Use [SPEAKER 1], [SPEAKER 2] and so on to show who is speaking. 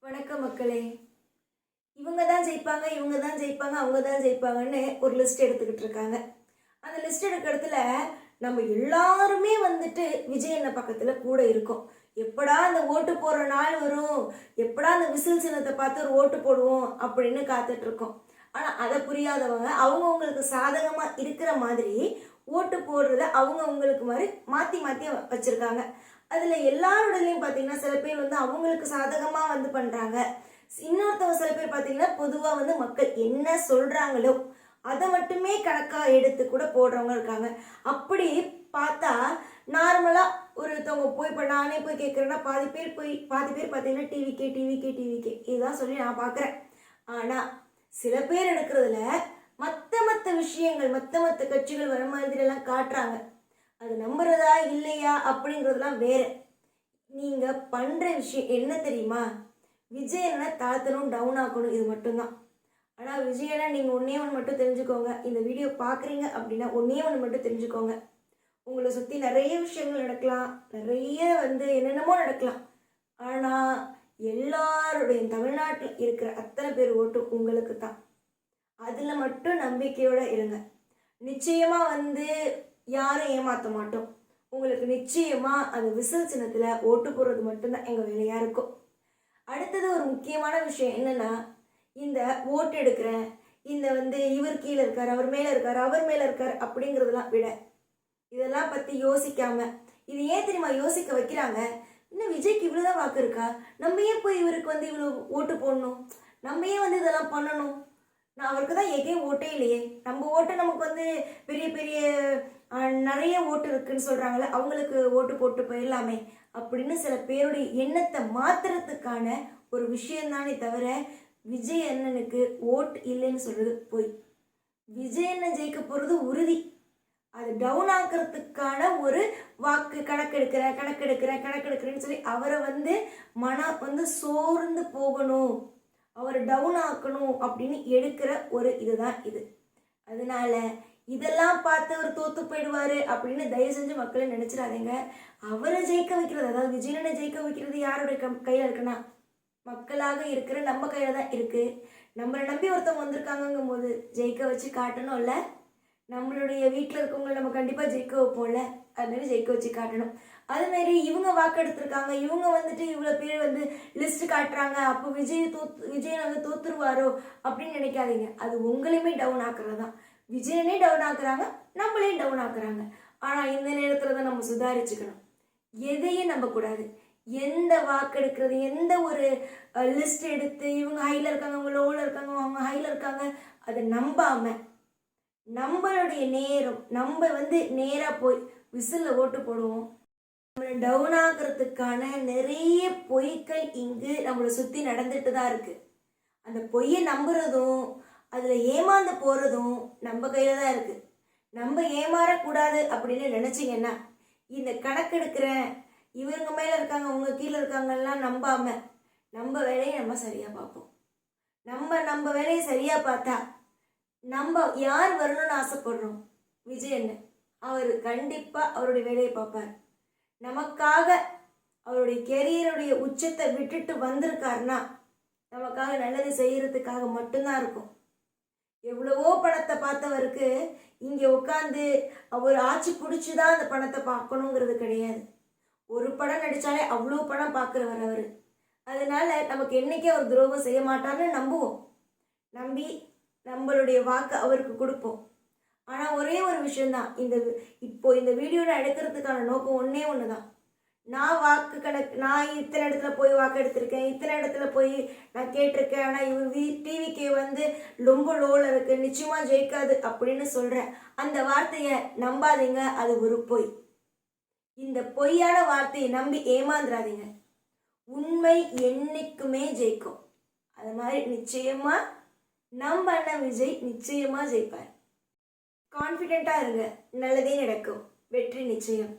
[SPEAKER 1] வணக்கம் மக்களே. இவங்க தான் ஜெயிப்பாங்க, இவங்க தான் ஜெயிப்பாங்க, அவங்க தான் ஜெயிப்பாங்கன்னு ஒரு லிஸ்ட் எடுத்துக்கிட்டு இருக்காங்க. அந்த லிஸ்ட் எடுக்கிற இடத்துல நம்ம எல்லாருமே வந்துட்டு விஜய் அண்ணன் பக்கத்துல கூட இருக்கோம். எப்படா அந்த ஓட்டு போடுற நாள் வரும், எப்படா அந்த விசில் சின்னத்தை பார்த்து ஒரு ஓட்டு போடுவோம் அப்படின்னு காத்துட்டு இருக்கோம். ஆனா அதை புரியாதவங்க அவங்கவுங்களுக்கு சாதகமா இருக்கிற மாதிரி ஓட்டு போடுறத அவங்கவுங்களுக்கு மாதிரி மாத்தி மாத்தி வச்சிருக்காங்க. அதுல எல்லாரோடலையும் பாத்தீங்கன்னா சில பேர் வந்து அவங்களுக்கு சாதகமா வந்து பண்றாங்க. இன்னொருத்தவங்க சில பேர் பாத்தீங்கன்னா பொதுவா வந்து மக்கள் என்ன சொல்றாங்களோ அதை மட்டுமே கணக்கா எடுத்து கூட போடுறவங்க இருக்காங்க. அப்படி பார்த்தா நார்மலா ஒருத்தவங்க போய் இப்போ நானே போய் கேட்குறேன்னா பாதி பேர் பார்த்தீங்கன்னா டிவிக்கே இதுதான் சொல்லி நான் பார்க்குறேன். ஆனால் சில பேர் எடுக்கிறதுல மற்ற விஷயங்கள் மற்ற கட்சிகள் வர மாதிரி எல்லாம் காட்டுறாங்க. அது நம்புறதா இல்லையா அப்படிங்கிறதுலாம் வேற. நீங்க பண்ற விஷயம் என்ன தெரியுமா? விஜயனை தாழ்த்தணும், டவுன் ஆக்கணும், இது மட்டும்தான். ஆனா விஜயனை நீங்க ஒன்னே ஒன்று மட்டும் தெரிஞ்சுக்கோங்க. இந்த வீடியோ பாக்குறீங்க அப்படின்னா ஒன்னே ஒன்று மட்டும் தெரிஞ்சுக்கோங்க. உங்களை சுத்தி நிறைய விஷயங்கள் நடக்கலாம், நிறைய வந்து என்னென்னமோ நடக்கலாம். ஆனா எல்லாருடைய தமிழ்நாட்டில் இருக்கிற அத்தனை பேர் ஓட்டு உங்களுக்கு தான். அதுல மட்டும் நம்பிக்கையோட இருங்க. நிச்சயமா வந்து யாரும் ஏமாற்ற மாட்டோம். உங்களுக்கு நிச்சயமா அந்த விசில் சின்னத்துல ஓட்டு போடுறது மட்டும்தான் எங்க வேலையா இருக்கும். அடுத்தது ஒரு முக்கியமான விஷயம் என்னன்னா, இந்த ஓட்டு எடுக்கிறேன், இந்த வந்து இவர் கீழே இருக்காரு, அவர் மேல இருக்காரு அப்படிங்கிறதெல்லாம் விட இதெல்லாம் பத்தி யோசிக்காம, இது ஏன் தெரியுமா யோசிக்க வைக்கிறாங்க? இன்னும் விஜய்க்கு இவ்வளவுதான் வாக்கு இருக்கா, நம்ம ஏன் போய் இவருக்கு வந்து இவ்வளவு ஓட்டு போடணும், நம்ம ஏன் வந்து இதெல்லாம் பண்ணணும், நான் அவருக்கு தான் எங்கேயும் ஓட்டே இல்லையே, நம்ம ஓட்டு நமக்கு வந்து பெரிய பெரிய நிறைய ஓட்டு இருக்குன்னு சொல்றாங்கல்ல, அவங்களுக்கு ஓட்டு போட்டு போயிடலாமே அப்படின்னு சில பேருடைய எண்ணத்தை மாத்துறதுக்கான ஒரு விஷயம்தானே தவிர விஜய் அண்ணனுக்கு ஓட்டு இல்லைன்னு சொல்றது போய். விஜய் அண்ணன் ஜெயிக்க போறது உறுதி. அது டவுன் ஆக்குறதுக்கான ஒரு வாக்கு கணக்கெடுக்கிறேன்னு சொல்லி அவரை வந்து மனம் வந்து சோர்ந்து போகணும், அவரை டவுன் ஆக்கணும் அப்படின்னு எடுக்கிற ஒரு இதுதான் இது. அதனால இதெல்லாம் பார்த்து அவர் தோத்து போயிடுவாரு அப்படின்னு தயவு செஞ்சு மக்களை நினைச்சிடாதீங்க. அவரை ஜெயிக்க வைக்கிறது, அதாவது விஜயனை ஜெயிக்க வைக்கிறது யாருடைய கையில இருக்குன்னா மக்களாக இருக்கிற நம்ம கையில தான் இருக்கு. நம்மளை நம்பி ஒருத்தவங்க வந்திருக்காங்கும் போது ஜெயிக்க வச்சு காட்டணும்ல. நம்மளுடைய வீட்டில் இருக்கவங்களை நம்ம கண்டிப்பா ஜெயிக்க வைப்போம்ல, அது மாதிரி ஜெயிக்க வச்சு காட்டணும். அது மாதிரி இவங்க வாக்கு எடுத்திருக்காங்க, இவங்க வந்துட்டு இவ்வளவு பேர் வந்து லிஸ்ட் காட்டுறாங்க, அப்போ விஜயன் வந்து தோத்துருவாரோ அப்படின்னு நினைக்காதீங்க. அது உங்களையுமே டவுன் ஆக்குறது தான். விஜயனே டவுன் ஆக்குறாங்க, நம்மளையும் டவுன் ஆக்குறாங்க. ஆனா இந்த நேரத்துல தான் நம்ம சுதாரிச்சுக்கணும். எதையும் நம்ப கூடாது. எந்த வாக்கு எடுக்கிறது, எந்த ஒரு லிஸ்ட் எடுத்து இவங்க ஹைல இருக்காங்க, அவங்க லோல இருக்காங்க, அவங்க ஹைல இருக்காங்க, அதை நம்பாம நம்மளுடைய நேரம் நம்ம வந்து நேரா போய் விசில்ல ஓட்டு போடுவோம். நம்மளை டவுன் ஆக்குறதுக்கான நிறைய பொய்கள் இங்கு நம்மளை சுத்தி நடந்துட்டு தான் இருக்கு. அந்த பொய்யை நம்புறதும் அதுல ஏமாந்து போறதும் நம்ம கையில தான் இருக்கு. நம்ம ஏமாறக்கூடாது அப்படின்னு நினைச்சீங்கன்னா இந்த கணக்கெடுக்கிற இவங்க மேல இருக்காங்க உங்க கீழே இருக்காங்கலாம் நம்பாம நம்ம வேலையை நம்ம சரியா பார்ப்போம். நம்ம வேலையை சரியா பார்த்தா நம்ம யார் வரணும்னு ஆசைப்படுறோம், விஜயன் அவர் கண்டிப்பா அவருடைய வேலையை பார்ப்பார். நமக்காக அவருடைய கெரியருடைய உச்சத்தை விட்டுட்டு வந்திருக்காருன்னா நமக்காக நல்லது செய்யறதுக்காக மட்டும்தான் இருக்கும். எவ்வளவோ பணத்தை பார்த்தவருக்கு இங்க உட்காந்து அவர் ஆட்சி பிடிச்சுதான் அந்த பணத்தை பார்க்கணுங்கிறது கிடையாது. ஒரு படம் நடிச்சாலே அவ்வளோ படம் பார்க்குறவர் அவரு. அதனால நமக்கு என்னைக்கே அவர் துரோகம் செய்ய மாட்டார்னு நம்புவோம். நம்பி நம்மளுடைய வாக்கு அவருக்கு கொடுப்போம். ஆனா ஒரே ஒரு விஷயம்தான், இந்த வீடியோட எடுக்கிறதுக்கான நோக்கம் ஒன்னே ஒண்ணுதான். நான் இத்தனை இடத்துல போய் வாக்கு எடுத்திருக்கேன், இத்தனை இடத்துல போய் நான் கேட்டிருக்கேன், ஆனா டிவிக்கு வந்து ரொம்ப லோல இருக்கு, நிச்சயமா ஜெயிக்காது அப்படின்னு சொல்றேன். அந்த வார்த்தைய நம்பாதீங்க, அது ஒரு பொய். இந்த பொய்யான வார்த்தையை நம்பி ஏமாந்துடாதீங்க. உண்மை என்னைக்குமே ஜெயிக்கும். அது மாதிரி நிச்சயமா நம்ம அண்ணன் விஜய் நிச்சயமா ஜெயிப்பார். கான்ஃபிடென்ட்டா இருங்க, நல்லதே நடக்கும், வெற்றி நிச்சயம்.